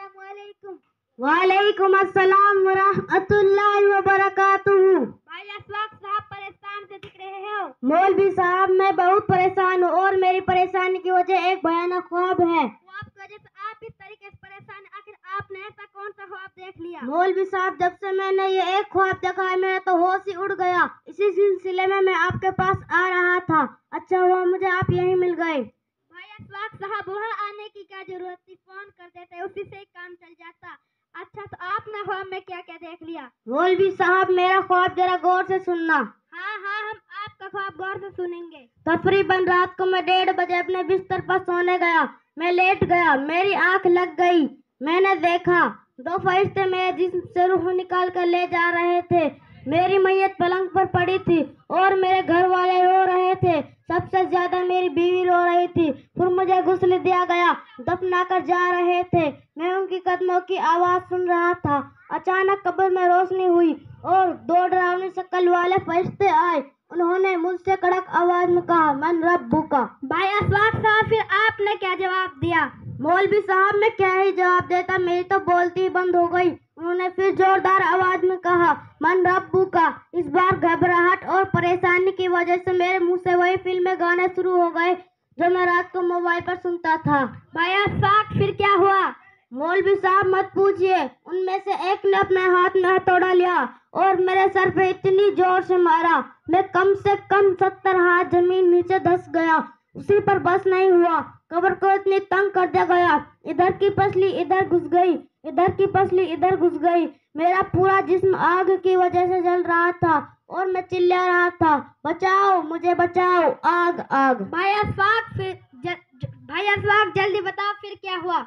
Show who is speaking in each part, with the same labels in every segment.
Speaker 1: السلام علیکم.
Speaker 2: وعلیکم السلام ورحمۃ اللہ وبرکاتہ.
Speaker 1: بھائی اسواق صاحب پریشان سے دکھ رہے ہو.
Speaker 2: مولوی صاحب میں بہت پریشان ہوں اور میری پریشانی کی وجہ ایک بھیانک خواب ہے.
Speaker 1: خواب کی وجہ سے آپ اس طریقے سے پریشان ہیں، آخر آپ نے ایسا کون سا خواب دیکھ لیا؟
Speaker 2: مولوی صاحب جب سے میں نے یہ ایک خواب دیکھا ہے میرا تو ہوش ہی اڑ گیا. اسی سلسلے میں آپ کے پاس آ رہا تھا. اچھا ہوا مجھے آپ یہیں مل گئے.
Speaker 1: بھائی اسواق صاحب وہاں آنے کی کیا ضرورت تھی، فون کر دیتے اسی سے ہی کام چل جاتا. اچھا تو آپ نے خواب میں کیا کیا دیکھ لیا؟
Speaker 2: مولوی صاحب میرا خواب ذرا غور سے سننا.
Speaker 1: ہاں ہم آپ کا خواب غور سے سنیں گے.
Speaker 2: تقریباً رات کو میں 1:30 بجے اپنے بستر پر سونے گیا. میں لیٹ گیا، میری آنکھ لگ گئی. میں نے دیکھا 2 فرشتے میرے جسم سے روح نکال کر لے جا رہے تھے. میری میت پلنگ پر پڑی تھی اور میرے گھر والے رو رہے تھے. سب سے زیادہ میری بیوی رو رہی تھی. پھر مجھے غسل دیا گیا، دفنا کر جا رہے تھے. میں ان کی قدموں کی آواز سن رہا تھا. اچانک قبر میں روشنی ہوئی اور 2 ڈراؤنی شکل والے فرشتے آئے. انہوں نے مجھ سے کڑک آواز میں کہا، من ربک.
Speaker 1: بھائی اسواق صاحب پھر آپ نے کیا جواب دیا؟
Speaker 2: مولوی صاحب میں کیا ہی جواب دیتا، میری تو بولتی ہی بند ہو گئی. انہوں نے پھر زوردار آواز میں کہا، من ربک. اس بار گھبراہٹ اور پریشانی کی وجہ سے میرے منہ سے وہی فلمیں گانے شروع ہو گئے جو میں رات کو موبائل پر سنتا تھا.
Speaker 1: بھائی اسواق پھر کیا ہوا؟
Speaker 2: مولوی صاحب مت پوچھئے. ان میں سے ایک نے اپنے ہاتھ میں ہتھوڑا لیا اور میرے سر پہ اتنی زور سے مارا میں کم سے کم 70 ہاتھ زمین نیچے دھس گیا. اسی پر بس نہیں ہوا، قبر کو اتنی تنگ کر دیا گیا، ادھر کی پسلی ادھر گھس گئی، ادھر کی پسلی ادھر گھس گئی. میرا پورا جسم آگ کی وجہ سے جل رہا تھا اور میں چلا رہا تھا، بچاؤ مجھے بچاؤ، آگ آگ.
Speaker 1: بھائی اسواق جلدی بتاؤ پھر کیا ہوا؟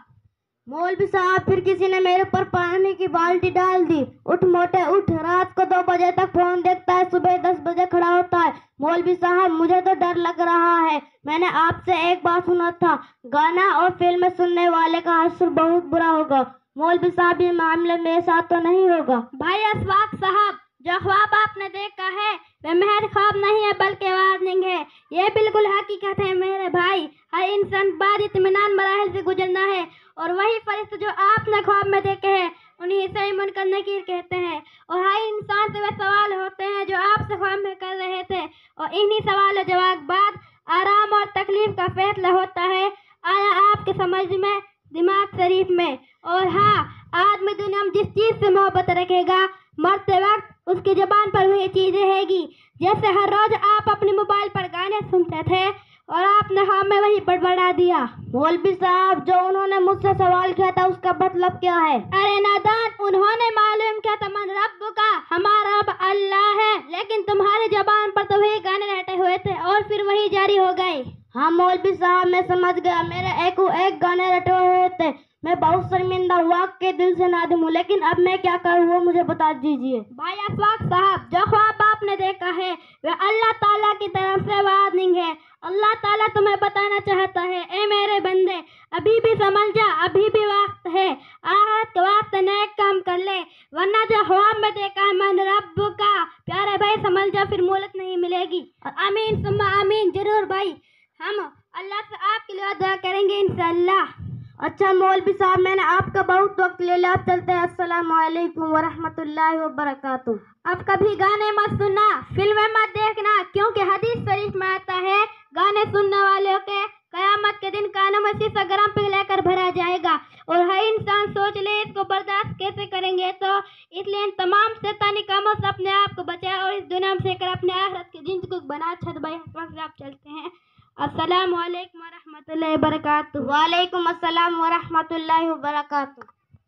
Speaker 2: مولوی صاحب پھر کسی نے میرے اوپر پانی کی بالٹی ڈال دی. اٹھ موٹے اٹھ، رات کو 2 بجے تک فون دیکھتا ہے، صبح 10 بجے کھڑا ہوتا ہے. مولوی صاحب مجھے تو ڈر لگ رہا ہے. میں نے آپ سے ایک بات سنا تھا، گانا اور فلم سننے والے کا حشر بہت برا ہوگا. مولوی صاحب یہ معاملہ میرے ساتھ تو نہیں ہوگا؟
Speaker 1: بھائی اسواق صاحب جو خواب آپ نے دیکھا ہے وہ محض خواب نہیں ہے بلکہ وارننگ ہے. یہ بالکل حقیقت ہے میرے بھائی. ہر انسان بعد اطمینان مراحل سے گزرنا ہے اور وہی فرشتے جو آپ نے خواب میں دیکھے ہیں انہیں سے منکر نکیر کہتے ہیں. اور ہر انسان سے وہ سوال ہوتے ہیں جو آپ سے خواب میں کر رہے تھے اور انہی سوال و جواب بعد آرام اور تکلیف کا فیصلہ ہوتا ہے. آیا آپ کے سمجھ میں، دماغ شریف میں؟ اور ہاں، آدمی دنیا میں جس چیز سے محبت رکھے گا مرتے وقت اس کی زبان پر وہی چیز رہے گی. جیسے ہر روز آپ اپنے موبائل پر گانے سنتے تھے اور آپ نے خواب میں وہی بڑبڑا دیا.
Speaker 2: مولوی صاحب جو انہوں نے مجھ سے سوال کیا تھا اس کا مطلب کیا ہے؟
Speaker 1: ارے نادان، انہوں نے معلوم کیا تھا من ربک، ہمارا رب اللہ ہے، لیکن تمہاری زبان پر تو وہی گانے رٹے ہوئے تھے اور پھر وہی جاری ہو گئے.
Speaker 2: ہاں مولوی صاحب میں سمجھ گیا، میرے ایک گانے رٹے ہوئے تھے. میں بہت شرمندہ ہوں، واقعی دل سے نادم ہوں، لیکن اب میں کیا کروں وہ مجھے بتا دیجیے.
Speaker 1: بھائی اسواق صاحب جو خواب آپ نے دیکھا ہے وہ اللہ تعالیٰ کی طرف سے وارننگ ہے. اللہ تعالیٰ تمہیں بتانا چاہتا ہے، اے میرے بندے ابھی بھی سمجھ جا، ابھی بھی وقت ہے، آخرت کے واسطے نیک کام کر لے، ورنہ جو خواب میں دیکھا ہے من ربک پیارے بھائی سمجھ جا پھر مہلت نہیں ملے گی. آمین ثم آمین. ضرور بھائی، ہم اللہ سے آپ کے لیے دعا کریں گے انشاءاللہ.
Speaker 2: اچھا مولوی صاحب میں نے آپ کا بہت وقت لے لیا، اب چلتے ہیں. السلام علیکم ورحمۃ اللہ وبرکاتہ.
Speaker 1: اب کبھی گانے مت سننا، فلمیں مت دیکھنا، کیونکہ حدیث شریف میں آتا ہے گانے سننے والوں کے قیامت کے دن کانوں میں شیشہ گرم پگھلا کر بھرا جائے گا. اور ہر انسان سوچ لے اس کو برداشت کیسے کریں گے. تو اس لیے ان تمام شیطانی کاموں سے اپنے آپ کو بچائے اور اس دنیا میں سے کر اپنے آخرت کی زندگی کو بنا. چھت بھائی آپ چلتے ہیں. السلام علیکم ورحمۃ اللہ وبرکاتہ.
Speaker 2: وعلیکم السلام ورحمۃ اللہ وبرکاتہ.